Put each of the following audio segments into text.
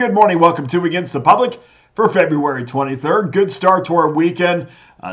Good morning. Welcome to Against the Public for February 23rd. Good start to our weekend.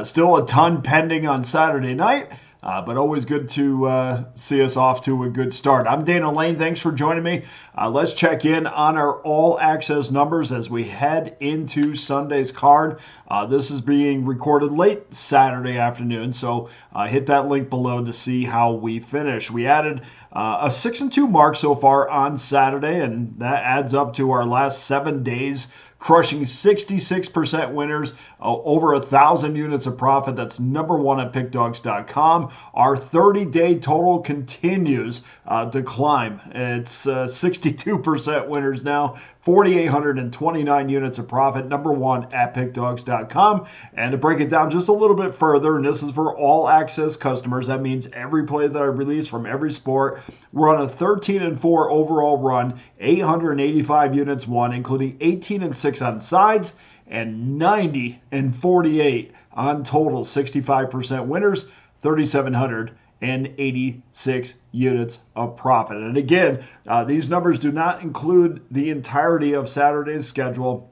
Still a ton pending on Saturday night, but always good to see us off to a good start. I'm Dana Lane. Thanks for joining me. Let's check in on our all-access numbers as we head into Sunday's card. This is being recorded late Saturday afternoon, so hit that link below to see how we finish. We added a 6-2 mark so far on Saturday, and that adds up to our last 7 days, crushing 66% winners, over 1,000 units of profit. That's number one at pickdawgz.com. Our 30-day total continues to climb. It's 62% winners now, 4,829 units of profit, number one at pickdawgz.com. And to break it down just a little bit further, and this is for all access customers, that means every play that I release from every sport. We're on a 13-4 overall run, 885 units won, including 18-6 on sides and 90-48 on total, 65% winners, 3,786 units of profit. And again, these numbers do not include the entirety of Saturday's schedule.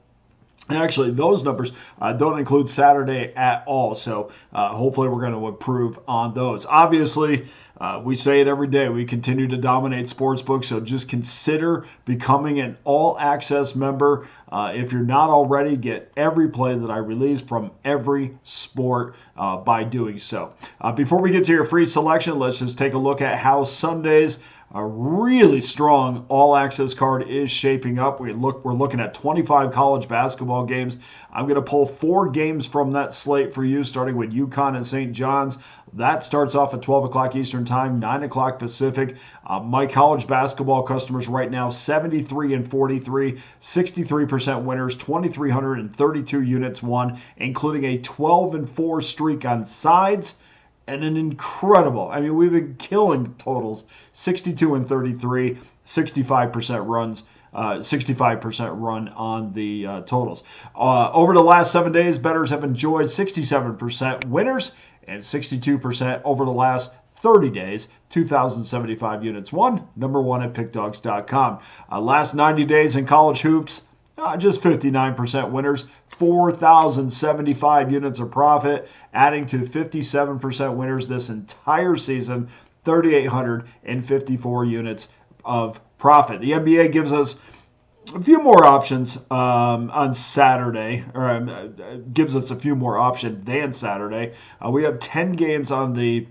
Actually, those numbers don't include Saturday at all, so hopefully we're going to improve on those. Obviously, we say it every day. We continue to dominate Sportsbook, so just consider becoming an all-access member. If you're not already, get every play that I release from every sport by doing so. Before we get to your free selection, let's just take a look at how Sunday's a really strong all-access card is shaping up. We're looking at 25 college basketball games. I'm going to pull 4 games from that slate for you, starting with UConn and St. John's. That starts off at 12 o'clock Eastern Time, 9 o'clock Pacific. My college basketball customers right now, 73-43, 63% winners, 2,332 units won, including a 12-4 streak on sides. And an incredible, we've been killing totals, 62-33, 65% runs, 65% run on the totals. Over the last 7 days, bettors have enjoyed 67% winners and 62% over the last 30 days, 2,075 units won, number one at pickdawgz.com. Last 90 days in college hoops, just 59% winners, 4,075 units of profit, adding to 57% winners this entire season, 3,854 units of profit. The NBA gives us a few more options on Saturday, or gives us a few more options than Saturday. We have 10 games on the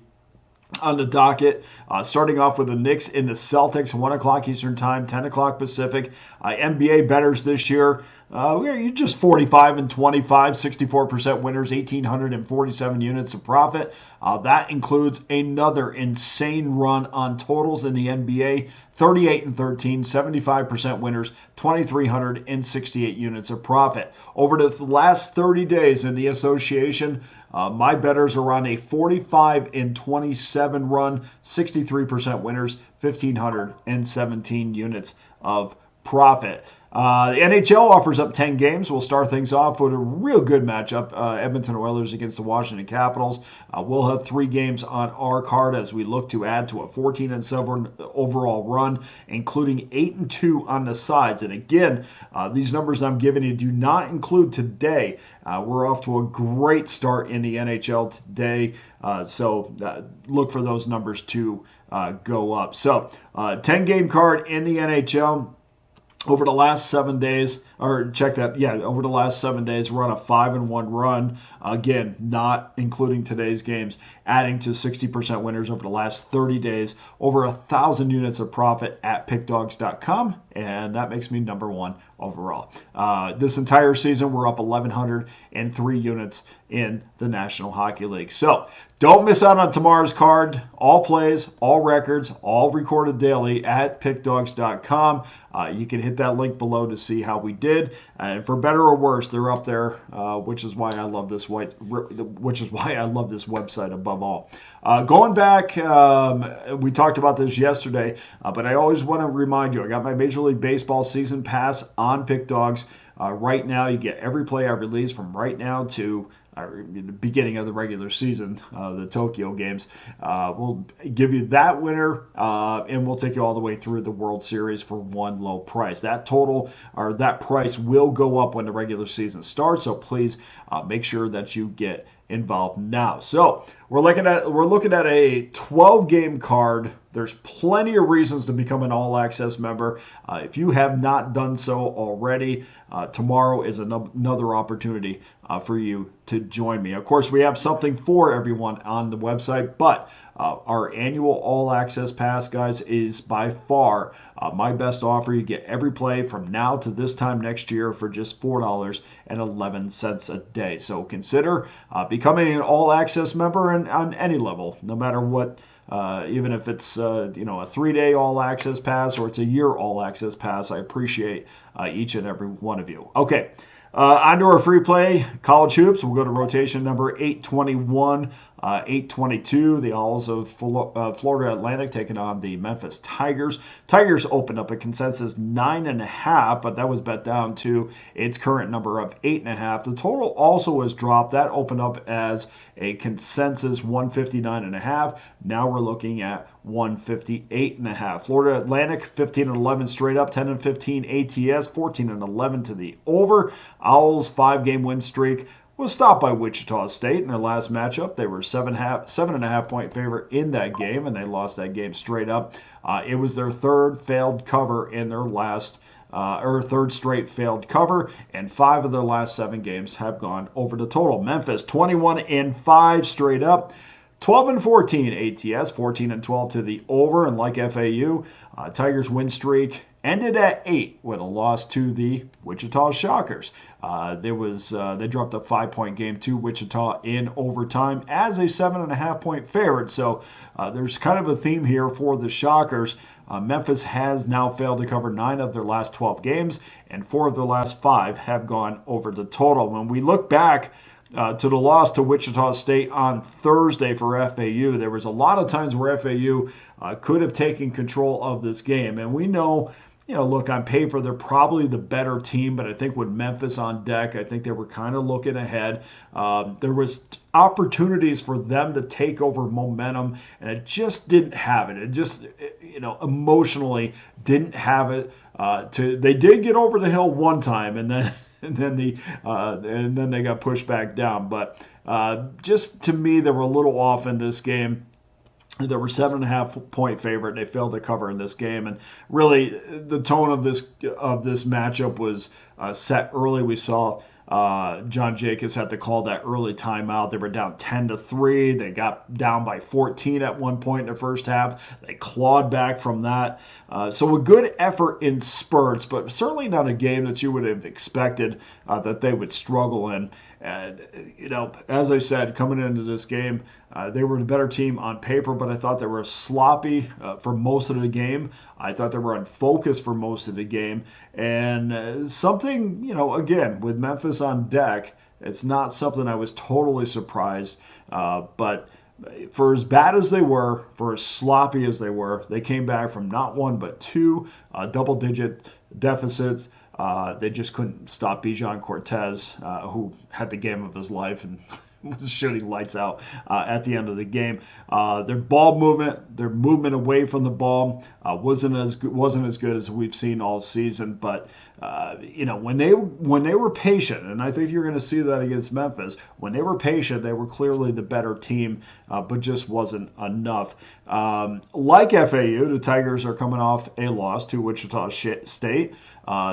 docket, starting off with the Knicks and the Celtics, 1 o'clock Eastern Time, 10 o'clock Pacific. NBA bettors this year, you're just 45-25, 64% winners, 1,847 units of profit. That includes another insane run on totals in the NBA, 38-13, 75% winners, 2,368 units of profit. Over the last 30 days in the association, my bettors are on a 45-27 run, 63% winners, 1,517 units of profit. The NHL offers up 10 games. We'll start things off with a real good matchup, Edmonton Oilers against the Washington Capitals. We'll have 3 games on our card as we look to add to a 14-7 overall run, including 8-2 on the sides. And again, these numbers I'm giving you do not include today. We're off to a great start in the NHL today, so look for those numbers to go up. So, 10-game card in the NHL. Over the last 7 days, over the last 7 days, we're on a 5-1 run. Again, not including today's games, adding to 60% winners over the last 30 days, over 1,000 units of profit at pickdawgz.com, and that makes me number one overall. This entire season, we're up 1,103 units in the National Hockey League. So don't miss out on tomorrow's card. All plays, all records, all recorded daily at pickdawgz.com. You can hit that link below to see how we did. And for better or worse, they're up there, which is why I love this website above all. Going back, we talked about this yesterday, but I always want to remind you, I got my Major League Baseball season pass on Pick Dawgz. Right now, you get every play I release from right now to beginning of the regular season, the Tokyo games. We'll give you that winner, and we'll take you all the way through the World Series for one low price. That total or that price will go up when the regular season starts, so please make sure that you get involved now. So we're looking at a 12-game card. There's plenty of reasons to become an All Access member. If you have not done so already, tomorrow is another opportunity for you to join me. Of course, we have something for everyone on the website, but our annual All Access Pass, guys, is by far my best offer. You get every play from now to this time next year for just $4.11 a day. So consider becoming an All Access member on any level, no matter what. Even if it's a 3-day All Access Pass or it's a year All Access Pass, I appreciate each and every one of you. Okay, on to our free play college hoops. We'll go to rotation number 821, 822. The Owls of Florida Atlantic taking on the Memphis Tigers. Tigers opened up a consensus 9.5, but that was bet down to its current number of 8.5. The total also was dropped. That opened up as a consensus 159.5. Now we're looking at 158.5. Florida Atlantic 15-11 straight up, 10-15 ATS, 14-11 to the over. Owls 5-game win streak was stopped by Wichita State in their last matchup. They were 7.5 point favorite in that game, and they lost that game straight up. It was their third failed cover in their third straight failed cover, and 5 of their last 7 games have gone over the total. Memphis 21-5 straight up, 12-14 ATS, 14-12 to the over, and like FAU, Tigers win streak ended at 8 with a loss to the Wichita Shockers. They dropped a 5-point game to Wichita in overtime as a 7.5 point favorite. So there's kind of a theme here for the Shockers. Memphis has now failed to cover 9 of their last 12 games, and 4 of their last 5 have gone over the total. When we look back to the loss to Wichita State on Thursday for FAU, there was a lot of times where FAU could have taken control of this game. And we know, look, on paper, they're probably the better team, but I think with Memphis on deck, I think they were kind of looking ahead. There was opportunities for them to take over momentum, and it just didn't have it. It just, emotionally didn't have it. They did get over the hill one time, and then they got pushed back down. But just to me, they were a little off in this game. They were 7.5 point favorite. They failed to cover in this game, and really the tone of this matchup was set early. We saw John Jacobs had to call that early timeout. They were down 10-3. They got down by 14 at one point in the first half. They clawed back from that. So a good effort in spurts, but certainly not a game that you would have expected that they would struggle in. And, as I said, coming into this game, they were the better team on paper, but I thought they were sloppy for most of the game. I thought they were unfocused for most of the game. And something, again, with Memphis on deck, it's not something I was totally surprised. But for as bad as they were, for as sloppy as they were, they came back from not one but 2 double-digit deficits. They just couldn't stop Bijan Cortez, who had the game of his life and was shooting lights out at the end of the game. Their ball movement, their movement away from the ball wasn't as good as we've seen all season. But when they were patient, and I think you're going to see that against Memphis. When they were patient, they were clearly the better team, but just wasn't enough. Like FAU, the Tigers are coming off a loss to Wichita State.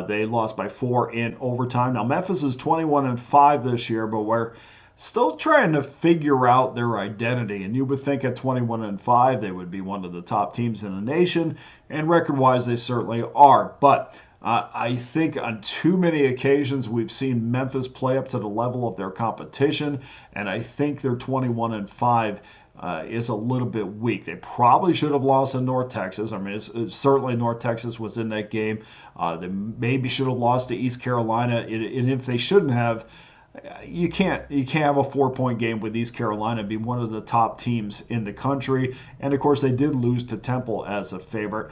They lost by 4 in overtime. Now Memphis is 21-5 this year, but we're still trying to figure out their identity. And you would think at 21-5 they would be one of the top teams in the nation, and record-wise they certainly are. But I think on too many occasions we've seen Memphis play up to the level of their competition, and I think their 21-5 is a little bit weak. They probably should have lost in North Texas. I mean, certainly North Texas was in that game. They maybe should have lost to East Carolina, and if they shouldn't have, you can't have a 4-point game with East Carolina, be one of the top teams in the country. And of course they did lose to Temple as a favorite.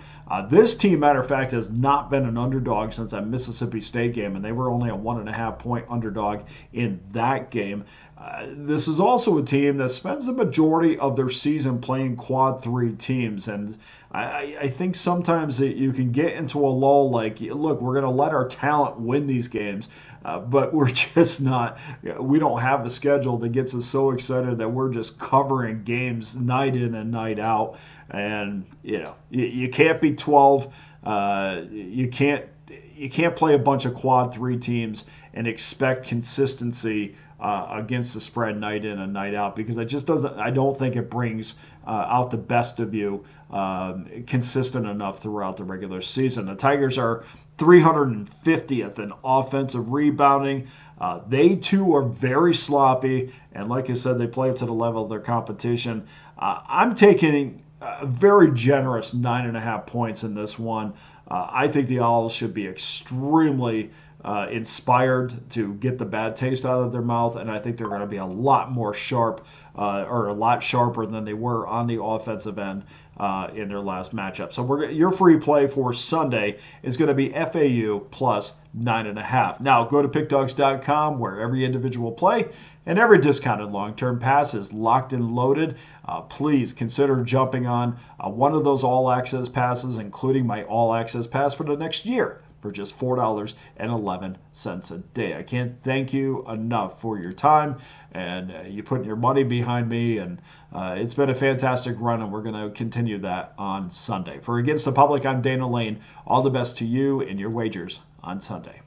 This team, matter of fact, has not been an underdog since that Mississippi State game, and they were only a 1.5-point underdog in that game. This is also a team that spends the majority of their season playing quad 3 teams, and I think sometimes that you can get into a lull like, look, we're going to let our talent win these games, but we're just not, we don't have a schedule that gets us so excited that we're just covering games night in and night out. And, you can't be 12. You can't play a bunch of quad 3 teams and expect consistency against the spread night in and night out, because I don't think it brings out the best of you consistent enough throughout the regular season. The Tigers are 350th in offensive rebounding. They too are very sloppy, and like I said, they play up to the level of their competition. I'm taking a very generous 9.5 points in this one. I think the Owls should be extremely inspired to get the bad taste out of their mouth, and I think they're going to be a lot more sharp, or a lot sharper than they were on the offensive end in their last matchup. So your free play for Sunday is going to be FAU plus 9.5. Now go to pickdawgz.com, where every individual play and every discounted long-term pass is locked and loaded. Please consider jumping on one of those all-access passes, including my all-access pass for the next year, for just $4.11 a day. I can't thank you enough for your time and you putting your money behind me, and it's been a fantastic run, and we're going to continue that on Sunday. For Against the Public, I'm Dana Lane. All the best to you and your wagers on Sunday.